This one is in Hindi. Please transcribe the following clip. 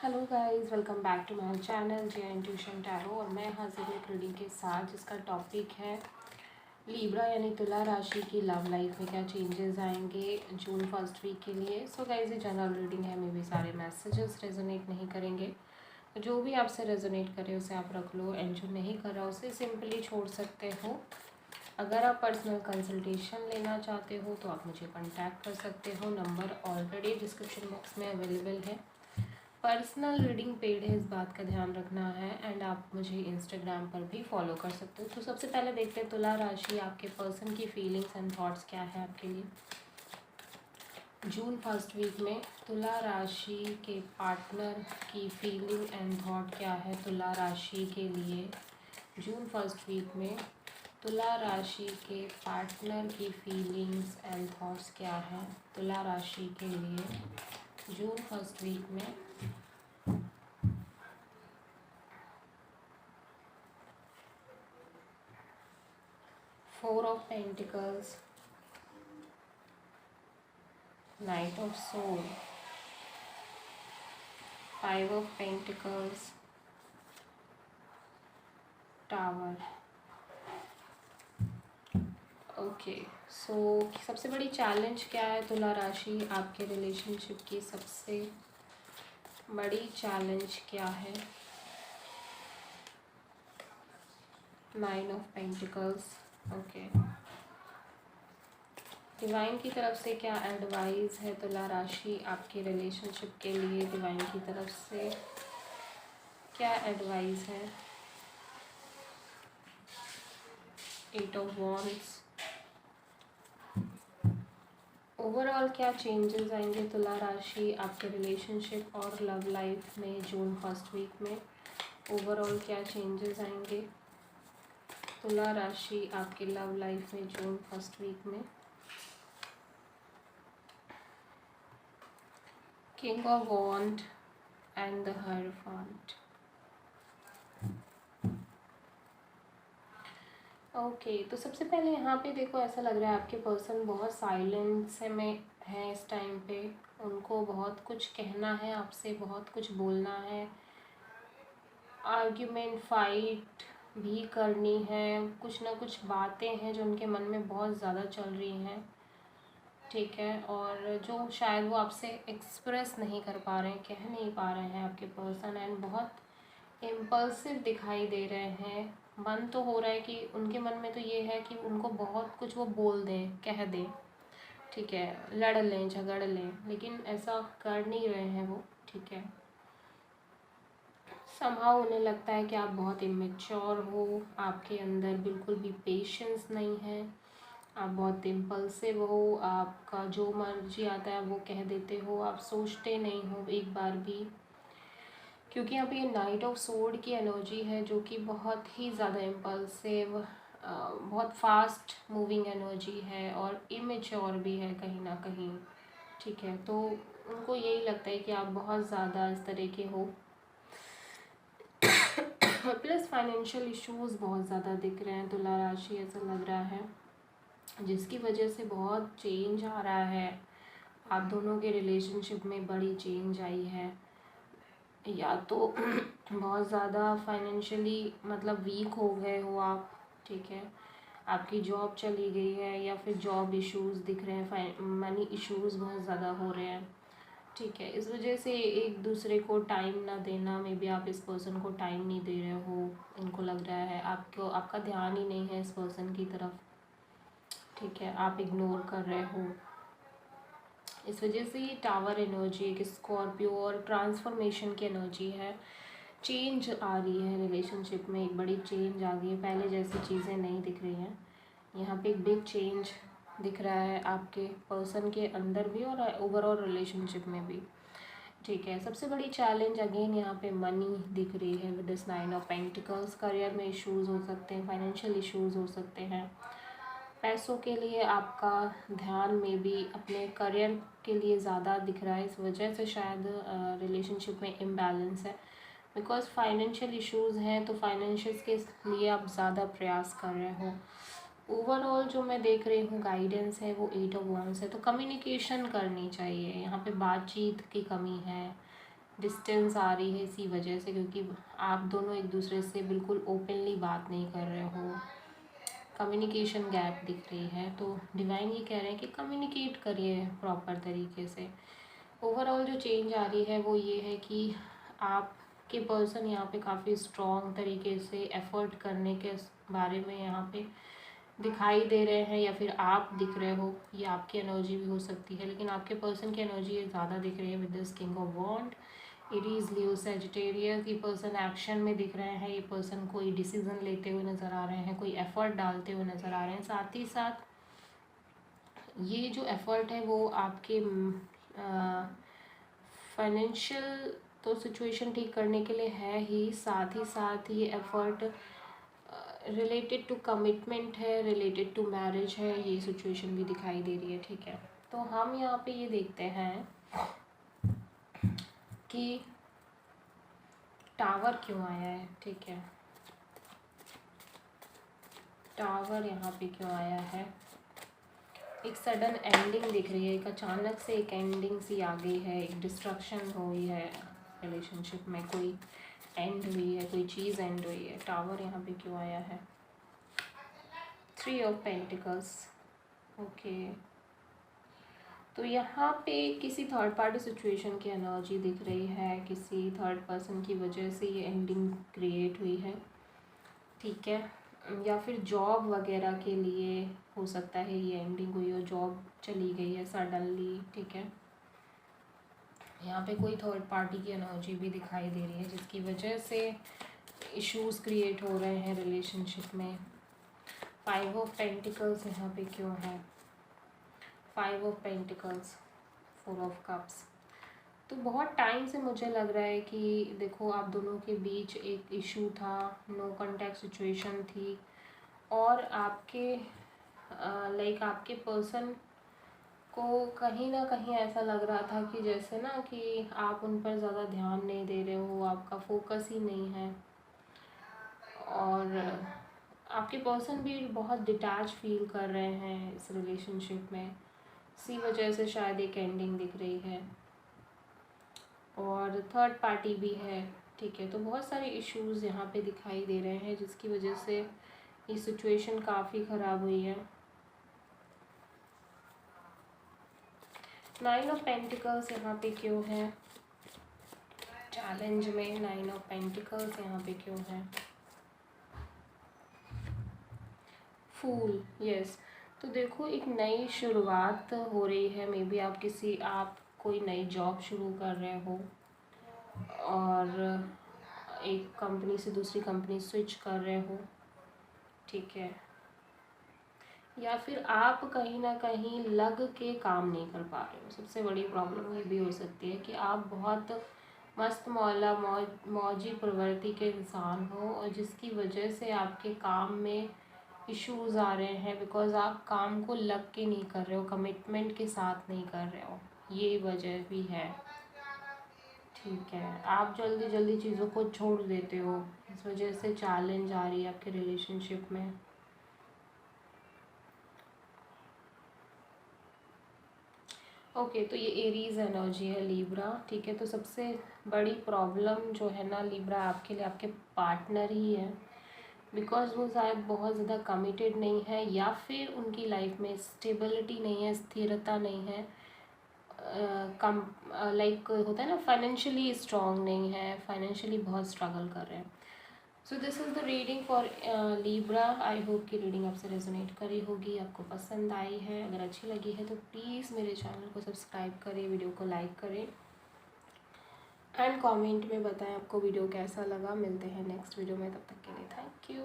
Hello guys, welcome back to my channel J intuition tarot. और मैं हाजिर हूँ एक रीडिंग के साथ जिसका टॉपिक है लीब्रा यानी तुला राशि की लव लाइफ में क्या चेंजेस आएंगे जून फर्स्ट वीक के लिए। सो गाइस, ये जनरल रीडिंग है, मे भी सारे मैसेजेस रेजोनेट नहीं करेंगे। जो भी आपसे रेजोनेट करे उसे आप रख लो, एंड जो नहीं कर रहा उसे सिंपली छोड़ सकते हो। अगर आप पर्सनल कंसल्टेशन लेना चाहते हो तो आप मुझे कॉन्टैक्ट कर सकते हो। नंबर ऑलरेडी डिस्क्रिप्शन बॉक्स में अवेलेबल है। पर्सनल रीडिंग पेड है, इस बात का ध्यान रखना है। एंड आप मुझे इंस्टाग्राम पर भी फॉलो कर सकते हो। तो सबसे पहले देखते हैं तुला राशि, आपके पर्सन की फीलिंग्स एंड थॉट्स क्या है आपके लिए जून फर्स्ट वीक में। तुला राशि के पार्टनर की फीलिंग एंड थॉट क्या है तुला राशि के लिए जून फर्स्ट वीक में। तुला राशि के पार्टनर की फीलिंग्स एंड थॉट्स क्या है तुला राशि के लिए जून फर्स्ट वीक में। 4 of Pentacles, Knight of Swords, 5 of Pentacles, Tower। Okay, सो सबसे बड़ी चैलेंज क्या है तुला राशि, आपके रिलेशनशिप की सबसे बड़ी चैलेंज क्या है। 9 of Pentacles। ओके, डिवाइन की तरफ से क्या एडवाइस है तुला राशि आपके रिलेशनशिप के लिए। डिवाइन की तरफ से क्या एडवाइस है। 8 of Wands। ओवरऑल क्या चेंजेस आएंगे तुला राशि आपके रिलेशनशिप और लव लाइफ में जून फर्स्ट वीक में। ओवरऑल क्या चेंजेस आएंगे तुला राशि आपके लव लाइफ में जून फर्स्ट वीक में। King of wand and the hierophant. Okay, तो सबसे पहले यहाँ पे देखो, ऐसा लग रहा है आपके पर्सन बहुत साइलेंस में है इस टाइम पे। उनको बहुत कुछ कहना है आपसे, बहुत कुछ बोलना है, आर्ग्यूमेंट फाइट भी करनी है। कुछ ना कुछ बातें हैं जो उनके मन में बहुत ज़्यादा चल रही हैं, ठीक है। और जो शायद वो आपसे एक्सप्रेस नहीं कर पा रहे हैं, कह नहीं पा रहे हैं आपके पर्सन। एंड बहुत इम्पल्सिव दिखाई दे रहे हैं। मन तो हो रहा है कि उनके मन में तो ये है कि उनको बहुत कुछ वो बोल दें, कह दें, ठीक है, लड़ लें, झगड़ लें, लेकिन ऐसा कर नहीं रहे हैं वो, ठीक है। समहाउ उन्हें लगता है कि आप बहुत इमेच्योर हो, आपके अंदर बिल्कुल भी पेशेंस नहीं है, आप बहुत इम्पल्सिव हो, आपका जो मर्जी आता है वो कह देते हो, आप सोचते नहीं हो एक बार भी। क्योंकि यहाँ पे ये नाइट ऑफ सोर्ड की एनर्जी है जो कि बहुत ही ज़्यादा इम्पल्सिव, बहुत फास्ट मूविंग एनर्जी है और इमेच्योर भी है कहीं ना कहीं, ठीक है। तो उनको यही लगता है कि आप बहुत ज़्यादा इस तरह के हो। प्लस फाइनेंशियल इश्यूज बहुत ज़्यादा दिख रहे हैं तुला राशि, ऐसा लग रहा है, जिसकी वजह से बहुत चेंज आ रहा है। आप दोनों के रिलेशनशिप में बड़ी चेंज आई है, या तो बहुत ज़्यादा फाइनेंशियली मतलब वीक हो गए हो आप, ठीक है, आपकी जॉब चली गई है, या फिर जॉब इश्यूज दिख रहे हैं, मनी इश्यूज बहुत ज़्यादा हो रहे हैं, ठीक है। इस वजह से एक दूसरे को टाइम ना देना, मे बी आप इस पर्सन को टाइम नहीं दे रहे हो, उनको लग रहा है आपको, आपका ध्यान ही नहीं है इस पर्सन की तरफ, ठीक है, आप इग्नोर कर रहे हो। इस वजह से ये टावर एनर्जी एक स्कॉर्पियो और ट्रांसफॉर्मेशन की एनर्जी है। चेंज आ रही है रिलेशनशिप में, एक बड़ी चेंज आ गई है, पहले जैसी चीज़ें नहीं दिख रही हैं। यहाँ पे एक बिग चेंज दिख रहा है आपके पर्सन के अंदर भी और ओवरऑल रिलेशनशिप में भी, ठीक है। सबसे बड़ी चैलेंज अगेन यहाँ पे मनी दिख रही है with this 9 of pentacles. Career में इश्यूज हो सकते हैं, फाइनेंशियल इश्यूज हो सकते हैं। पैसों के लिए आपका ध्यान में भी अपने करियर के लिए ज़्यादा दिख रहा है, इस वजह से शायद रिलेशनशिप में इम्बैलेंस है। बिकॉज फाइनेंशियल इश्यूज हैं तो फाइनेंशियल्स के लिए आप ज़्यादा प्रयास कर रहे हो। ओवरऑल जो मैं देख रही हूँ गाइडेंस है वो 8 ऑफ वांड्स है। तो कम्युनिकेशन करनी चाहिए, यहाँ पे बातचीत की कमी है, डिस्टेंस आ रही है इसी वजह से, क्योंकि आप दोनों एक दूसरे से बिल्कुल ओपनली बात नहीं कर रहे हो, कम्युनिकेशन गैप दिख रही है। तो डिवाइन ये कह रहे हैं कि कम्युनिकेट करिए प्रॉपर तरीके से। ओवरऑल जो चेंज आ रही है वो ये है कि आपके पर्सन यहाँ पे काफ़ी स्ट्रॉन्ग तरीके से एफर्ट करने के बारे में यहाँ पे दिखाई दे रहे हैं, या फिर आप दिख रहे हो, ये आपकी एनर्जी भी हो सकती है, लेकिन आपके पर्सन की एनर्जी ज़्यादा दिख रही है with this king of wand. Aries, Leo, Sagittarius, ये पर्सन एक्शन में दिख रहे हैं, ये पर्सन कोई डिसीजन लेते हुए नज़र आ रहे हैं, कोई एफर्ट डालते हुए नज़र आ रहे हैं। साथ ही साथ ये जो एफर्ट है वो आपके फाइनेंशियल तो सिचुएशन ठीक करने के लिए है ही, साथ ही साथ ये एफर्ट रिलेटेड टू कमिटमेंट है, रिलेटेड टू मैरिज है, ये सिचुएशन भी दिखाई दे रही है। ठीक है, तो हम यहाँ पे ये देखते हैं कि टावर क्यों आया है। ठीक है, टावर यहाँ पे क्यों आया है। एक सडन एंडिंग दिख रही है, एक अचानक से एक एंडिंग सी आ गई है, एक डिस्ट्रक्शन हुई है रिलेशनशिप में, कोई एंड हुई है, कोई चीज़ एंड हुई है। टावर यहाँ पे क्यों आया है। 3 ऑफ पेंटिकल्स। ओके, तो यहाँ पे किसी थर्ड पार्टी सिचुएशन की एनर्जी दिख रही है, किसी थर्ड पर्सन की वजह से ये एंडिंग क्रिएट हुई है। ठीक है, या फिर जॉब वगैरह के लिए हो सकता है ये एंडिंग हुई हो, जॉब चली गई है सडनली। ठीक है, यहाँ पे कोई थर्ड पार्टी की एनर्जी भी दिखाई दे रही है जिसकी वजह से इश्यूज क्रिएट हो रहे हैं रिलेशनशिप में। 5 ऑफ पेंटिकल्स यहाँ पे क्यों है। 5 ऑफ पेंटिकल्स, 4 ऑफ कप्स। तो बहुत टाइम से मुझे लग रहा है कि देखो आप दोनों के बीच एक इशू था, नो कांटेक्ट सिचुएशन थी, और आपके लाइक आपके पर्सन को कहीं ना कहीं ऐसा लग रहा था कि जैसे ना कि आप उन पर ज़्यादा ध्यान नहीं दे रहे हो, आपका फोकस ही नहीं है, और आपके पर्सन भी बहुत डिटैच फील कर रहे हैं इस रिलेशनशिप में, इसी वजह से शायद एक एंडिंग दिख रही है, और थर्ड पार्टी भी है। ठीक है, तो बहुत सारे इश्यूज यहाँ पे दिखाई दे रहे हैं जिसकी वजह से ये सिचुएशन काफ़ी ख़राब हुई है। 9 ऑफ पेंटिकल्स यहाँ पे क्यों है चैलेंज में। 9 ऑफ पेंटिकल्स यहाँ पे क्यों है। फूल, यस। तो देखो एक नई शुरुआत हो रही है, मे बी आप कोई नई जॉब शुरू कर रहे हो, और एक कंपनी से दूसरी कंपनी स्विच कर रहे हो। ठीक है, या फिर आप कहीं ना कहीं लग के काम नहीं कर पा रहे हो। सबसे बड़ी प्रॉब्लम ये भी हो सकती है कि आप बहुत मस्त मौला मौजी प्रवृत्ति के इंसान हो, और जिसकी वजह से आपके काम में इश्यूज आ रहे हैं, बिकॉज आप काम को लग के नहीं कर रहे हो, कमिटमेंट के साथ नहीं कर रहे हो, ये वजह भी है। ठीक है, आप जल्दी जल्दी चीज़ों को छोड़ देते हो, इस वजह से चैलेंज आ रही है आपके रिलेशनशिप में। ओके, तो ये एरीज एनर्जी है, लिब्रा। ठीक है, तो सबसे बड़ी प्रॉब्लम जो है ना लिब्रा आपके लिए आपके पार्टनर ही है, बिकॉज वो शायद बहुत ज़्यादा कमिटेड नहीं है, या फिर उनकी लाइफ में स्टेबिलिटी नहीं है, स्थिरता नहीं है, कम लाइक होता है ना फाइनेंशियली स्ट्रॉन्ग नहीं है, फाइनेंशियली बहुत स्ट्रगल कर रहे हैं। So this is the reading for Libra. I hope कि रीडिंग आपसे रेजोनेट करी होगी, आपको पसंद आई है। अगर अच्छी लगी है तो प्लीज़ मेरे चैनल को सब्सक्राइब करें, वीडियो को लाइक करें, एंड कमेंट में बताएं आपको वीडियो कैसा लगा। मिलते हैं नेक्स्ट वीडियो में, तब तक के लिए थैंक यू।